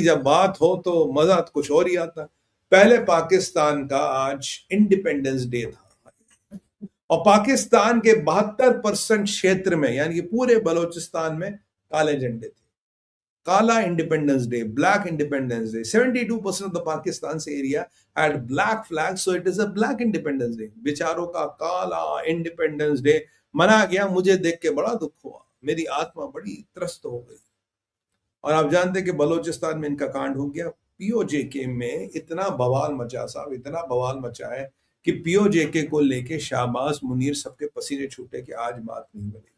जब बात हो तो मजा कुछ और ही आता। पहले पाकिस्तान का आज इंडिपेंडेंस डे था और पाकिस्तान के 72% क्षेत्र में यानी कि पूरे बलोचिस्तान में काले झंडे थे। काला independence day, black independence day. 72% of the Pakistan से area had black flag, so it is a black independence day. बेचारों का काला इंडिपेंडेंस डे मना गया। मुझे देख के बड़ा दुख हुआ, मेरी आत्मा बड़ी त्रस्त हो गई। और आप जानते कि बलोचिस्तान में इनका कांड हो गया। पीओजेके में इतना बवाल मचा साहब, इतना बवाल मचा है कि पीओजेके को लेके शाहबाज मुनीर सबके पसीने छूटे कि आज बात नहीं बनेगी।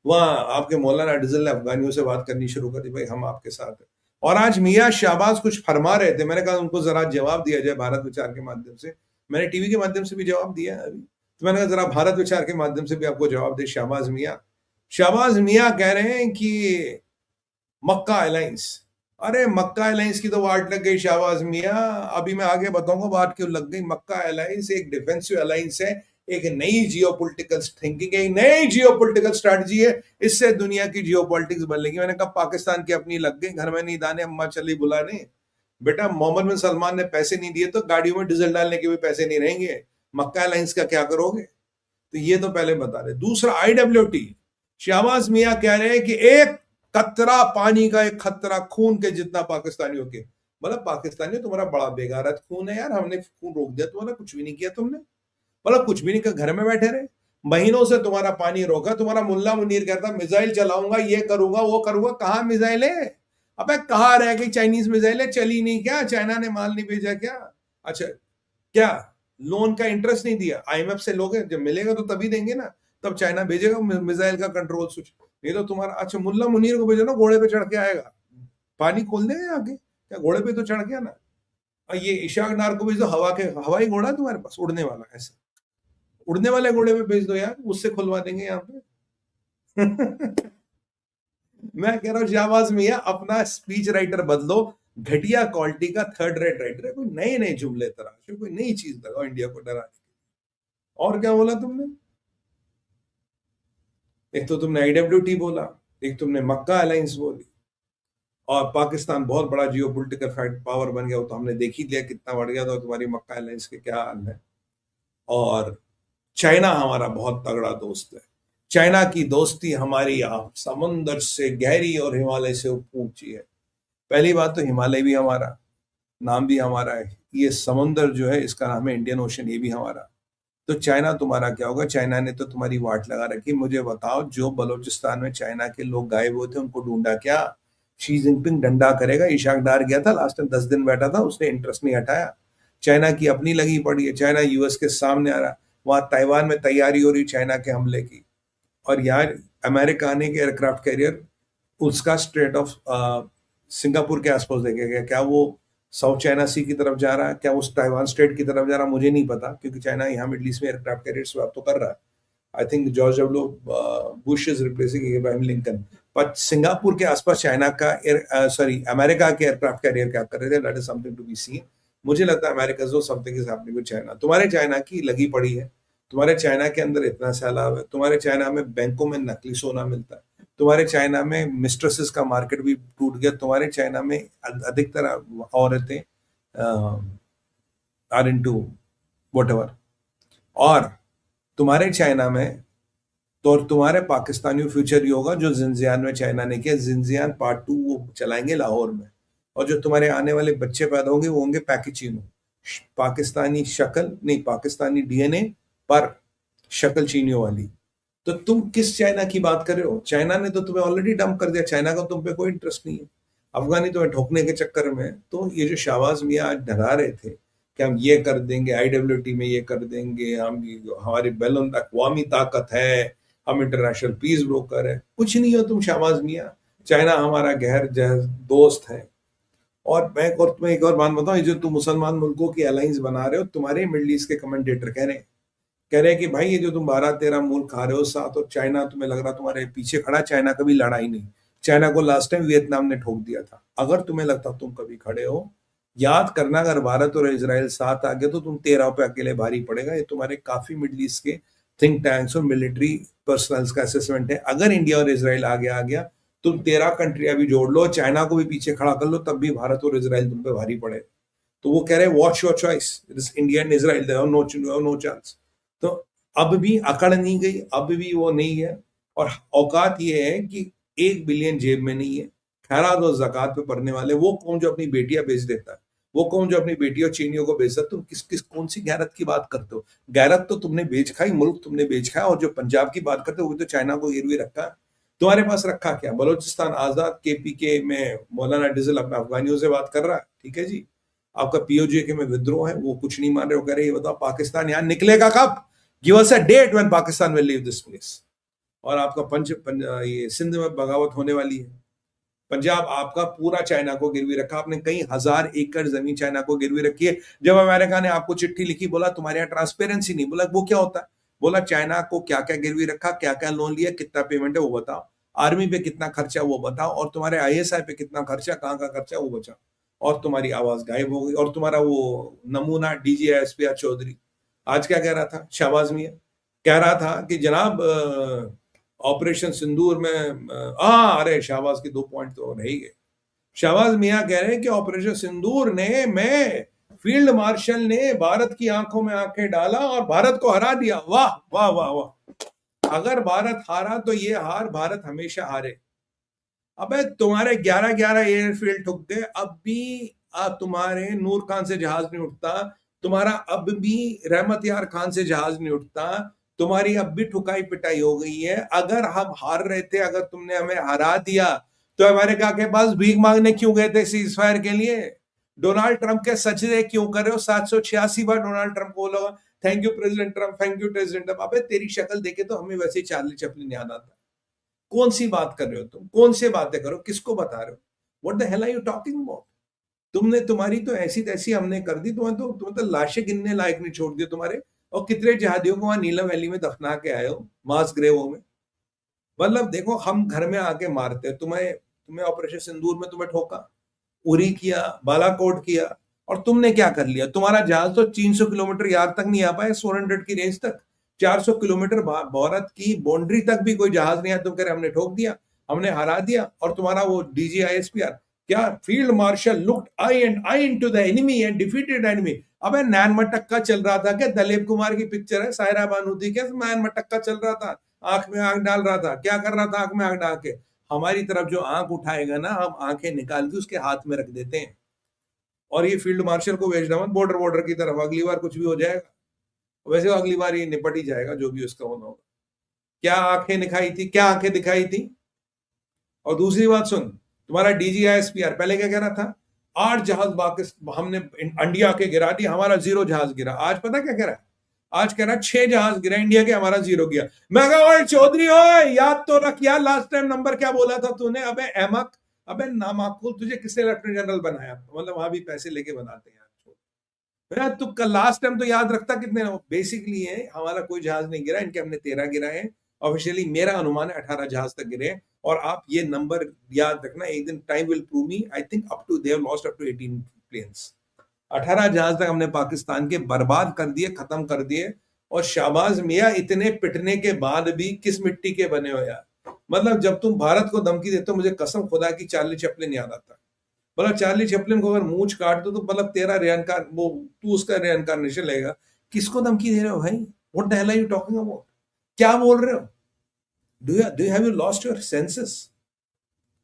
वहां आपके मौलाना डिजल ने अफगानियों से बात करनी शुरू कर दी, भाई हम आपके साथ हैं। और आज मियाँ शाहबाज कुछ फरमा रहे थे, मैंने कहा उनको जरा जवाब दिया जाए भारत विचार के माध्यम से। मैंने टीवी के माध्यम से भी जवाब दिया है अभी, तो मैंने कहा जरा भारत विचार के माध्यम से भी आपको जवाब दे शाहबाज मियाँ। शाहबाज मियाँ कह रहे हैं कि मक्का अलायंस, अरे मक्का अलायंस की तो वाट लग गई शाहबाज मियाँ। अभी मैं आगे बताऊंगा वाट क्यों लग गई। मक्का अलायंस एक डिफेंसिव अलायंस है, एक नई जियोपॉलिटिकल थिंकिंग है, एक नई जियोपॉलिटिकल स्ट्रेटजी है। इससे दुनिया की जियोपॉलिटिक्स बदलेगी। मैंने कहा पाकिस्तान की अपनी लग गई, घर में नहीं दाने अम्मा चली बुलाने। बेटा मोहम्मद बिन सलमान ने पैसे नहीं दिए तो गाड़ियों में डीजल डालने के भी पैसे नहीं रहेंगे। मक्का अलायंस का क्या करोगे? तो ये तो पहले बता रहे। दूसरा IWT, शाहबाज मियाँ कह रहे हैं कि एक कतरा पानी का एक खतरा खून के जितना पाकिस्तानियों के। मतलब पाकिस्तानी तुम्हारा बड़ा बेगारत खून है यार, हमने खून रोक दिया तुम्हारा, कुछ भी नहीं किया तुमने। मतलब कुछ भी नहीं कर, घर में बैठे रहे। महीनों से तुम्हारा पानी रोका। तुम्हारा मुल्ला मुनीर कहता मिसाइल चलाऊंगा, ये करूंगा वो करूंगा। कहाँ मिसाइल है? अबे कहाँ रह गई चाइनीज मिसाइल? है चली नहीं क्या? चाइना ने माल नहीं भेजा क्या? अच्छा क्या लोन का इंटरेस्ट नहीं दिया? IMF से लोगे, जब मिलेगा तो तभी देंगे ना, तब चाइना भेजेगा मिसाइल का कंट्रोल स्विच। नहीं तो तुम्हारा अच्छा मुल्ला मुनीर को भेजो ना, घोड़े पे चढ़ के आएगा, पानी खोल देंगे आगे। क्या घोड़े पे तो चढ़ गया ना। और ये इशाक डार को भेज दो, हवाई घोड़ा तुम्हारे पास उड़ने वाला, ऐसा उड़ने वाले घोड़े पे भेज दो यार, उससे खुलवा देंगे यहाँ पे। मैं कह रहा हूँ शाहबाज मियाँ अपना स्पीच राइटर बदलो। घटिया क्वालिटी का थर्ड रेट राइटर है। कोई नए नए जुमले तराशो, कोई नई चीज लगाओ इंडिया को डराने की। और क्या बोला तुमने? एक तो तुमने IWT बोला, एक तुमने मक्का अलायंस बोली, और पाकिस्तान बहुत बड़ा जियोपॉलिटिकल पावर बन गया, वो तो हमने देख ही लिया कितना बढ़ गया था। तुम्हारी मक्का अलायंस के क्या हाल है। और चाइना हमारा बहुत तगड़ा दोस्त है। चाइना की दोस्ती हमारी आप समुंदर से गहरी और हिमालय से ऊंची है। पहली बात तो हिमालय भी हमारा, नाम भी हमारा है। ये समुंदर जो है इसका नाम है इंडियन ओशन, ये भी हमारा। तो चाइना तुम्हारा क्या होगा? चाइना ने तो तुम्हारी वाट लगा रखी। मुझे बताओ, जो बलूचिस्तान में चाइना के लोग गायब हुए थे उनको ढूंढा क्या? शी जिनपिंग डंडा करेगा। इशाक डार गया था लास्ट टाइम, 10 दिन बैठा था, उसने इंटरेस्ट नहीं हटाया। चाइना की अपनी लगी पड़ी है। चाइना US के सामने आ रहा। वहां ताइवान में तैयारी हो रही चाइना के हमले की। और यार अमेरिका ने के एयरक्राफ्ट कैरियर उसका स्ट्रेट ऑफ सिंगापुर के आसपास देखे गया। क्या वो साउथ चाइना सी की तरफ जा रहा है? क्या उस ताइवान स्ट्रेट की तरफ जा रहा है? मुझे नहीं पता, क्योंकि चाइना यहाँ मिडल ईस्ट में एयरक्राफ्ट कैरियर स्वैप तो कर रहा है। I think George W Bush is replacing Ibrahim Lincoln. पर सिंगापुर के आसपास चाइना का अमेरिका के एयरक्राफ्ट कैरियर क्या कर रहे थे? That is something to be seen. मुझे लगता है अमेरिका जो something is happening with China. तुम्हारे चाइना की लगी पड़ी है। तुम्हारे चाइना के अंदर इतना सैलाब है। तुम्हारे चाइना में बैंकों में नकली सोना मिलता है। तुम्हारे चाइना में मिस्ट्रेसेस का मार्केट भी टूट गया। तुम्हारे चाइना में अधिकतर औरतें आर इनटू व्हाटएवर। और तुम्हारे चाइना में तो तुम्हारे पाकिस्तानियों फ्यूचर ये होगा जो जिनजियान में चाइना ने किया। जिनजियान पार्ट 2 वो चलाएंगे लाहौर में। और जो तुम्हारे आने वाले बच्चे पैदा होंगे वो होंगे पैकिचिनो। पाकिस्तानी शक्ल नहीं, पाकिस्तानी DNA पर शक्ल चीनियों वाली। तो तुम किस चाइना की बात कर रहे हो? चाइना ने तो तुम्हें ऑलरेडी डंप कर दिया। चाइना का तुम पे कोई इंटरेस्ट नहीं है। अफगानी तुम्हें ठोकने के चक्कर में। तो ये जो शाहबाज मियाँ आज डरा रहे थे कि हम ये कर देंगे, IWT में ये कर देंगे, हम हमारी बैलून अक़वामी ताकत है, हम इंटरनेशनल पीस ब्रोकर है, कुछ नहीं हो तुम शाहबाज मियाँ। चाइना हमारा गहर दोस्त है। और मैं और तुम्हें एक और बात बताऊं, ये जो तुम मुसलमान मुल्कों की अलायंस बना रहे हो, तुम्हारे मिडिल ईस्ट के कमेंटेटर कह रहे हैं कि भाई ये जो तुम 12-13 मुल्क खा रहे हो साथ, और चाइना तुम्हें लग रहा तुम्हारे पीछे खड़ा। चाइना कभी लड़ा ही नहीं। चाइना को लास्ट टाइम वियतनाम ने ठोक दिया था। अगर तुम्हें लगता तुम कभी खड़े हो, याद करना, अगर भारत और इजराइल साथ आ गए तो तुम 13 पे अकेले भारी पड़ेगा। ये तुम्हारे काफी मिडिल ईस्ट के थिंक टैंक्स और मिलिट्री पर्सनल्स का असेसमेंट है। अगर इंडिया और इजराइल आगे आ गया तुम 13 कंट्री अभी जोड़ लो, चाइना को भी पीछे खड़ा कर लो, तब भी भारत और इसराइल तुम पे भारी पड़े। तो वो कह रहे हैं watch your choice, India and Israel, no chance. तो अब भी अकड़ नहीं गई, अब भी वो नहीं है। और औकात ये है कि 1 बिलियन जेब में नहीं है। खैरात और जक़ात पे पड़ने वाले वो कौन जो अपनी बेटियां बेच देता है, वो कौन जो अपनी बेटियों चीनियों को बेचता है। तुम किस कौन सी गैरत की बात करते हो? गैरत तो तुमने बेच खाई, मुल्क तुमने बेच खाया। और जो पंजाब की बात करते हो वो तो चाइना को गिरवी रखा है। तुम्हारे पास रखा क्या? बलोचिस्तान आजाद, केपीके में मौलाना डिजल अपना अफगानियों से बात कर रहा है, ठीक है जी। आपका पीओजे में विद्रोह है, वो कुछ नहीं मान रहे हो, कह रहे ये बताओ पाकिस्तान यहां निकलेगा कब? Give us a date when Pakistan will leave this place. और आपका ये सिंध में बगावत होने वाली है। पंजाब आपका पूरा चाइना को गिरवी रखा, आपने कई हजार एकड़ जमीन चाइना को गिरवी रखी है। जब अमेरिका ने आपको चिट्ठी लिखी, बोला तुम्हारे यहाँ ट्रांसपेरेंसी नहीं, बोला वो क्या होता है? बोला चाइना को क्या क्या गिरवी रखा, क्या क्या लोन लिया, कितना पेमेंट है वो बताओ, आर्मी पे कितना खर्चा वो बताओ, और तुम्हारे आईएसआई पे कितना खर्चा, कहाँ का खर्चा वो बचाओ। और तुम्हारी आवाज गायब हो गई। और तुम्हारा वो नमूना डीजीआईएसपीआर चौधरी आज क्या कह रहा था? शहबाज मियां कह रहा था कि जनाब ऑपरेशन सिंदूर में अरे शहबाज के 2 पॉइंट तो रह ही गए। शहबाज मियां कह रहे हैं कि ऑपरेशन सिंदूर ने मैं फील्ड मार्शल ने भारत की आंखों में आंखें डाला और भारत को हरा दिया। वाह वाह वाह वाह। अगर भारत हारा तो ये हार भारत हमेशा हारे। अबे तुम्हारे 11-11 एयरफील्ड ठुक गए, अब भी तुम्हारे नूर खान से जहाज नहीं उठता, तुम्हारा अब भी रहमत यार खान से जहाज नहीं उठता, तुम्हारी अब भी ठुकाई पिटाई हो गई है। अगर हम हार रहे थे, अगर तुमने हमें हरा दिया, तो अमेरिका के पास भीख मांगने क्यों गए थे सीज फायर के लिए? डोनाल्ड ट्रंप के सजदे क्यों कर रहे हो? 786 बार डोनाल्ड ट्रंप को बोला thank you president Trump, thank you president Trump. अबे तेरी शक्ल देखे तो हमें वैसे ही चार्ली चैपलिन याद आता है। कौन सी बात कर रहे हो तुम? कौन से बातें करो? किसको बता रहे हो? What the hell are you talking about? तुमने तुम्हारी तो ऐसी तैसी हमने कर दी, तुम्हें तो लाशें गिनने लायक नहीं छोड़ दिया तुम्हारे। और कितने जहादियों को वहां नीलम वैली में दफना के आए हो, मास ग्रेवों में। मतलब देखो, हम घर में आके मारते हैं तुम्हें। तुम्हें ऑपरेशन सिंदूर में तुम्हें ठोका, उरी किया, बालाकोट किया, और तुमने क्या कर लिया? तुम्हारा जहाज तो 300 किलोमीटर यार तक नहीं आ पाए, 400 की रेंज तक। 400 किलोमीटर भारत की बाउंड्री तक भी कोई जहाज नहीं आया। तुम कह रहे हमने ठोक दिया, हमने हरा दिया। और तुम्हारा वो डीजीआईएसपीआर क्या? Field marshal looked I and I into the enemy and defeated enemy. अबे नैन मटक्का चल रहा था क्या? दलीप कुमार की पिक्चर है, सायरा बानू थी क्या? नैन मटक्का चल रहा था, आंख में आंख डाल रहा था। क्या कर रहा था आंख में आंख डाल के? हमारी तरफ जो आंख उठाएगा ना, हम आंखें निकाल के उसके हाथ में रख देते हैं। और ये फील्ड मार्शल को भेजना मत बॉर्डर की तरफ, अगली बार कुछ भी हो जाएगा। वैसे अगली बार ये निपट ही जाएगा, जो भी उसका होना होगा। क्या आंखें दिखाई थी? क्या आंखें दिखाई थी? और दूसरी बात सुन, तुम्हारा डीजीआईएसपीआर पहले क्या कह रहा था? 8 जहाज पाकिस्तान हमने इंडिया के गिरा दिया, हमारा 0 जहाज गिरा। आज पता क्या कह रहा है? आज कह रहा है 6 जहाज गिरा इंडिया के, हमारा 0 गया। मैं कहा ओए चौधरी, ओए याद तो रख यार, लास्ट टाइम नंबर क्या बोला था तूने? अबे अहमक, अबे नामाकुल, तुझे किसने लेफ्टिनेंट जनरल बनाया? मतलब वहां भी पैसे लेके बनाते हैं यार। तू कल लास्ट टाइम तो याद रखता कितने। बेसिकली है हमारा कोई जहाज नहीं गिरा, इनके हमने 13 गिराए हैं। ऑफिशियली मेरा अनुमान है 18 जहाज तक गिरे हैं। और आप ये नंबर याद रखना, एक दिन time will prove me, I think up to they have lost up to 18 planes. 18 जहाज तक हमने पाकिस्तान के बर्बाद कर दिए, खत्म कर दिए। और शाहबाज मियां इतने पिटने के बाद भी किस मिट्टी के बने हो यार? मतलब जब तुम भारत को धमकी देते हो, मुझे कसम खुदा की चार्ली चैपलिन याद आता है। मतलब चार्ली चैपलिन को अगर मूंछ काट दो तो मतलब तेरा रेनकार वो तू उसका रेनकारनेशन लेगा। किसको धमकी दे रहे हो भाई? What the hell are you talking about? क्या बोल रहे हो? Do you have you lost your senses?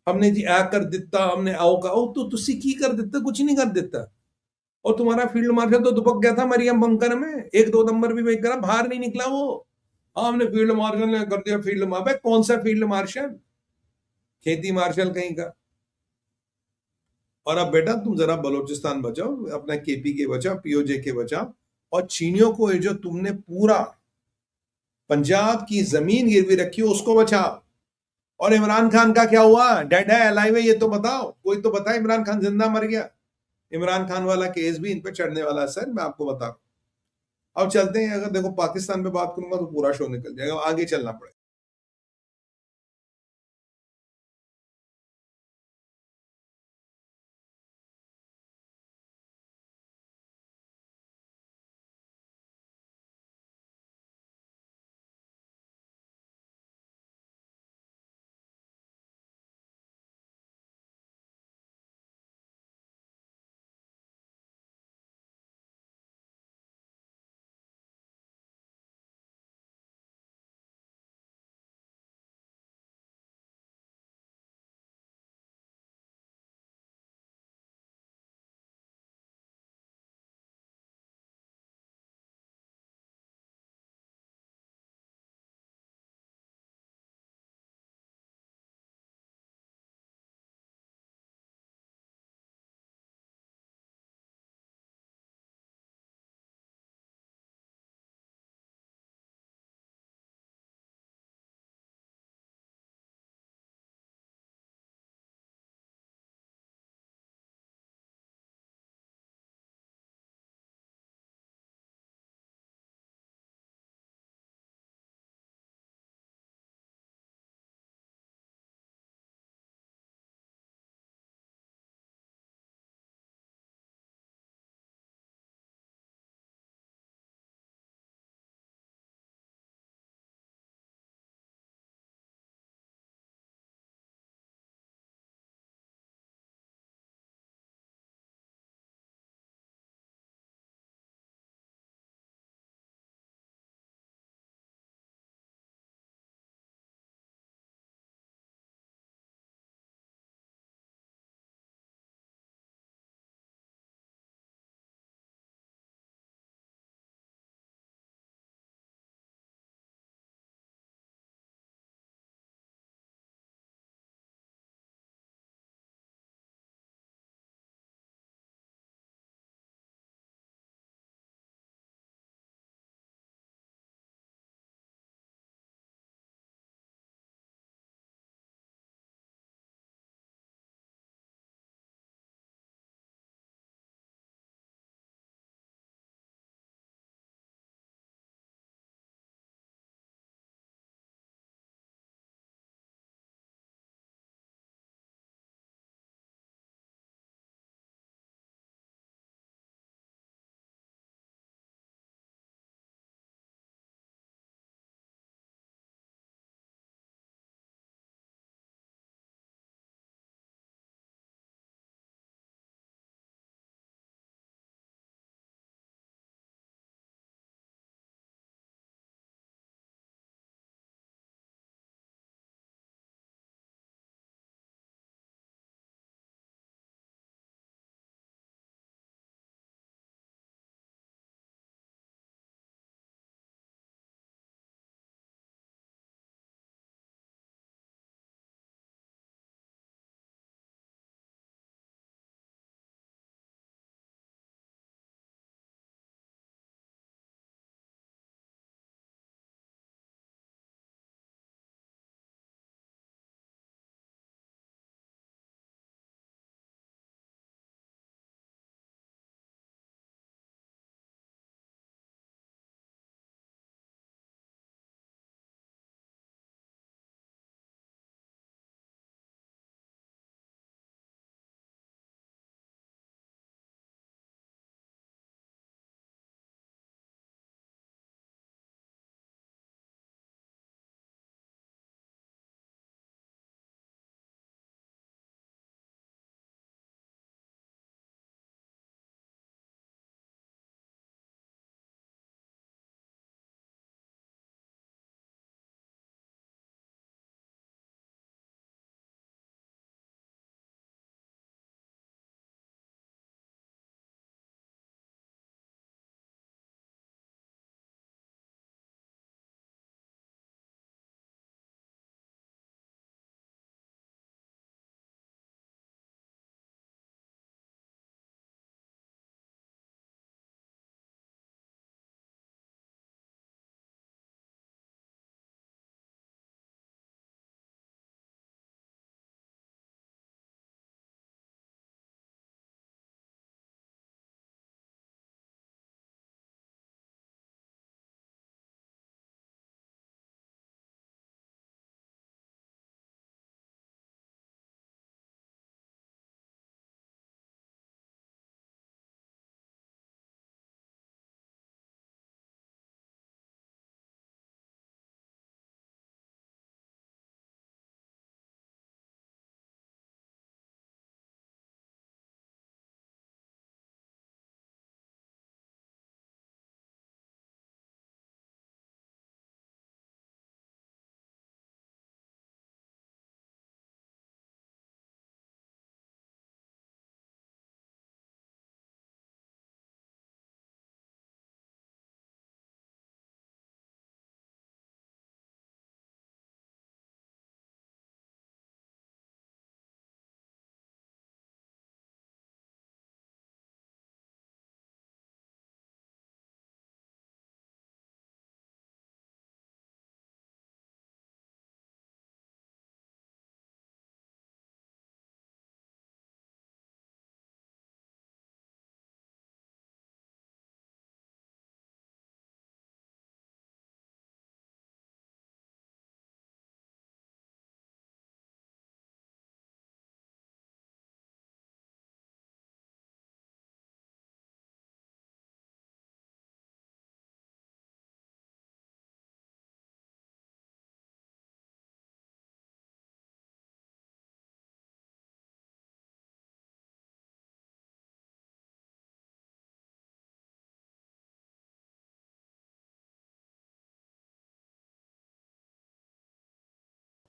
हमने जी आ कर दिता, हमने आओ का ओ तो तुसी की कर देता? कुछ नहीं कर देता। और तुम्हारा फील्ड मार्शल तो दुबक गया था मरियम बंकर में, 1-2 नंबर भी करा, बाहर नहीं निकला वो। हाँ हमने फील्ड मार्शल ने कर दिया फील्ड मार्शल। कौन सा फील्ड मार्शल? खेती मार्शल कहीं का। और अब बेटा तुम जरा बलोचिस्तान बचाओ, अपना केपी के बचाओ, पीओजे के बचाओ। और चीनियों को जो तुमने पूरा पंजाब की जमीन गिरवी रखी हो उसको बचाओ। और इमरान खान का क्या हुआ? डेड है अलाइव है? ये तो बताओ, कोई तो बताए इमरान खान जिंदा मर गया? इमरान खान वाला केस भी इन पे चढ़ने वाला है सर, मैं आपको बता रहा हूं। अब चलते हैं, अगर देखो पाकिस्तान पे बात करूंगा तो पूरा शो निकल जाएगा, आगे चलना पड़ेगा।